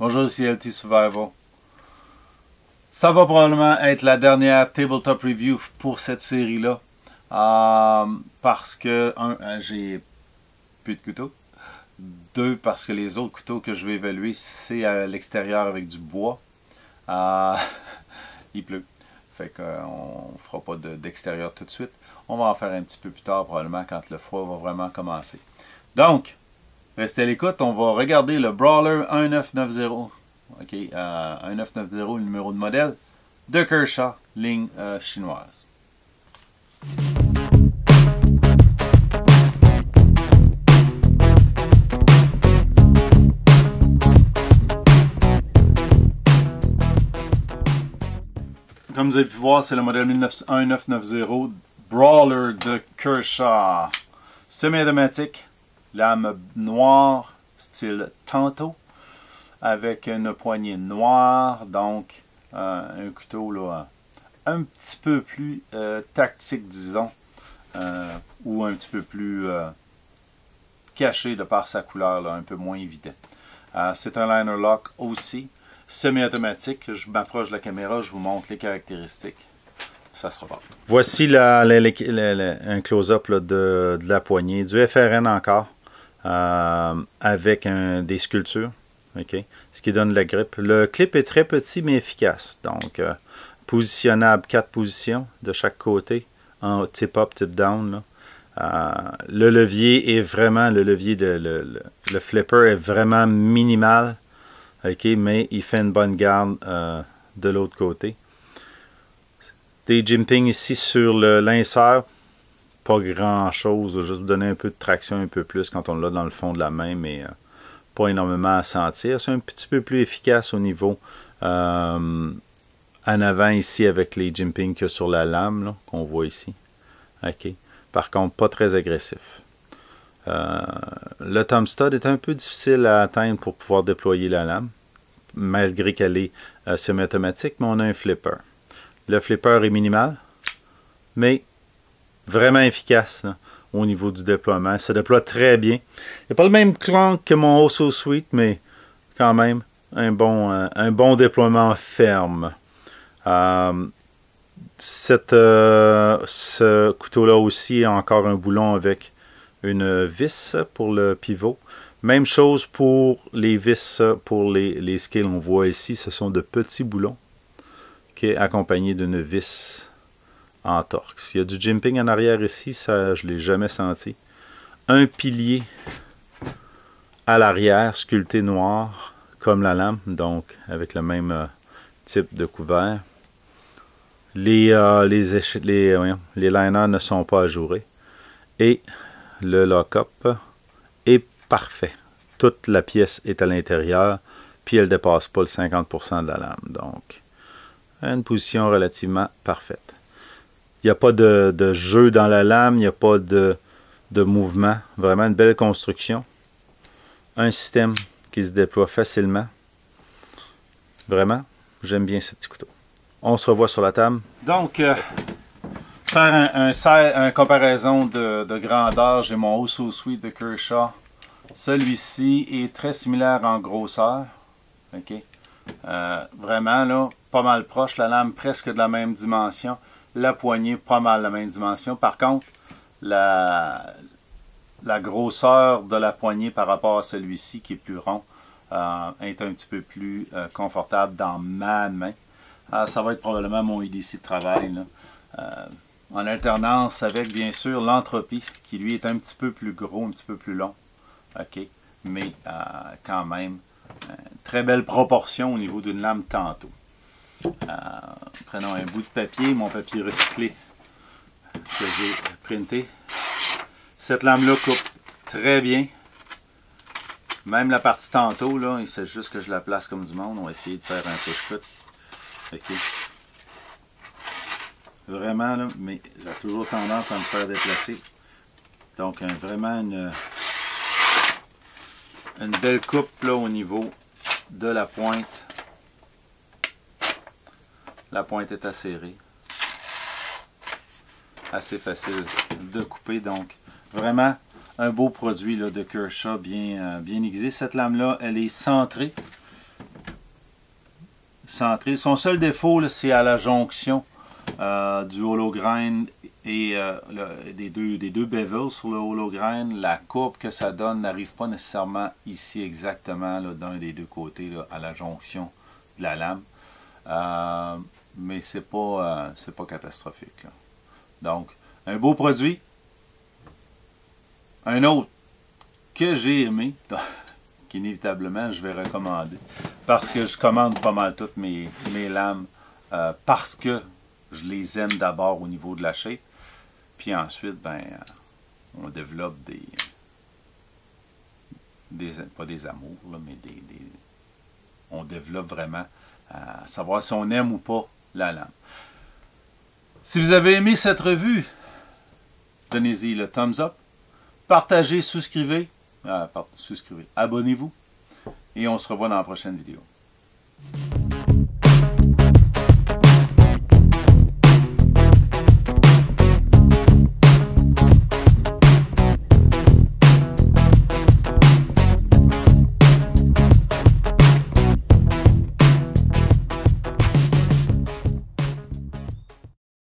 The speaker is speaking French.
Bonjour, ici LT Survival. Ça va probablement être la dernière tabletop review pour cette série-là. Parce que, j'ai plus de couteaux. 2, parce que les autres couteaux que je vais évaluer, c'est à l'extérieur avec du bois. Il pleut. Fait qu'on ne fera pas d'extérieur tout de suite. On va en faire un petit peu plus tard, probablement, quand le froid va vraiment commencer. Donc, restez à l'écoute. On va regarder le Brawler 1990. OK, 1990, le numéro de modèle de Kershaw, ligne chinoise. Comme vous avez pu voir, c'est le modèle 1990 Brawler de Kershaw. Semi-automatique, lame noire, style tantôt, avec une poignée noire, donc un couteau là, un petit peu plus tactique, disons, ou un petit peu plus caché de par sa couleur, là, un peu moins évident. C'est un liner lock aussi, semi-automatique. Je m'approche de la caméra, je vous montre les caractéristiques. Ça sera bon. Voici un close-up de la poignée, du FRN encore, avec des sculptures, okay, ce qui donne la grippe. Le clip est très petit mais efficace, donc positionnable 4 positions de chaque côté, en tip up, tip down. Le levier est vraiment, le flipper est vraiment minimal, okay, mais il fait une bonne garde de l'autre côté. Des jimping ici sur l'insert, pas grand chose, juste donner un peu de traction un peu plus quand on l'a dans le fond de la main, mais pas énormément à sentir. C'est un petit peu plus efficace au niveau en avant ici avec les jimping que sur la lame qu'on voit ici. Okay. Par contre, pas très agressif. Le thumb stud est un peu difficile à atteindre pour pouvoir déployer la lame, malgré qu'elle est semi-automatique, mais on a un flipper. Le flipper est minimal, mais vraiment efficace là, au niveau du déploiement. Ça déploie très bien. Il n'y a pas le même clank que mon Oso Sweet, mais quand même un bon déploiement ferme. Ce couteau-là aussi a encore un boulon avec une vis pour le pivot. Même chose pour les vis, pour les skills. On voit ici, ce sont de petits boulons accompagnés d'une vis en torx. Il y a du jimping en arrière ici, ça je ne l'ai jamais senti. Un pilier à l'arrière, sculpté noir, comme la lame, donc avec le même type de couvert. Les liners ne sont pas ajourés. Et le lock-up est parfait. Toute la pièce est à l'intérieur, puis elle ne dépasse pas le 50% de la lame. Donc, une position relativement parfaite. Il n'y a pas de jeu dans la lame, il n'y a pas de mouvement. Vraiment une belle construction. Un système qui se déploie facilement. Vraiment, j'aime bien ce petit couteau. On se revoit sur la table. Donc, faire une comparaison de grandeur, j'ai mon Oso Sweet de Kershaw. Celui-ci est très similaire en grosseur. Okay. Vraiment, là, pas mal proche. La lame presque de la même dimension. La poignée, pas mal de la même dimension. Par contre, la grosseur de la poignée par rapport à celui-ci, qui est plus rond, est un petit peu plus confortable dans ma main. Ça va être probablement mon EDC de travail, là. En alternance avec, bien sûr, l'Entropy, qui lui est un petit peu plus gros, un petit peu plus long. OK, mais quand même, très belle proportion au niveau d'une lame tantôt. Prenons un bout de papier, mon papier recyclé que j'ai printé. Cette lame-là coupe très bien. Même la partie tantôt, là, il s'agit juste que je la place comme du monde. On va essayer de faire un push-cut. OK. Vraiment, là, mais j'ai toujours tendance à me faire déplacer. Donc, vraiment une belle coupe là, au niveau de la pointe. La pointe est acérée. Assez facile de couper. Donc, vraiment un beau produit là, de Kershaw bien aiguisé. Cette lame-là, elle est centrée. centré. Son seul défaut, c'est à la jonction du hologrind et des deux bevels sur le hologrind. La courbe que ça donne n'arrive pas nécessairement ici exactement d'un des deux côtés là, à la jonction de la lame. Mais c'est pas catastrophique. Là. Donc, un beau produit. Un autre que j'ai aimé, qu'inévitablement je vais recommander, parce que je commande pas mal toutes mes lames, parce que je les aime d'abord au niveau de la shape, puis ensuite, on développe pas des amours, là, mais on développe vraiment à savoir si on aime ou pas la lame. Si vous avez aimé cette revue, donnez-y le thumbs up, partagez, souscrivez, abonnez-vous, et on se revoit dans la prochaine vidéo.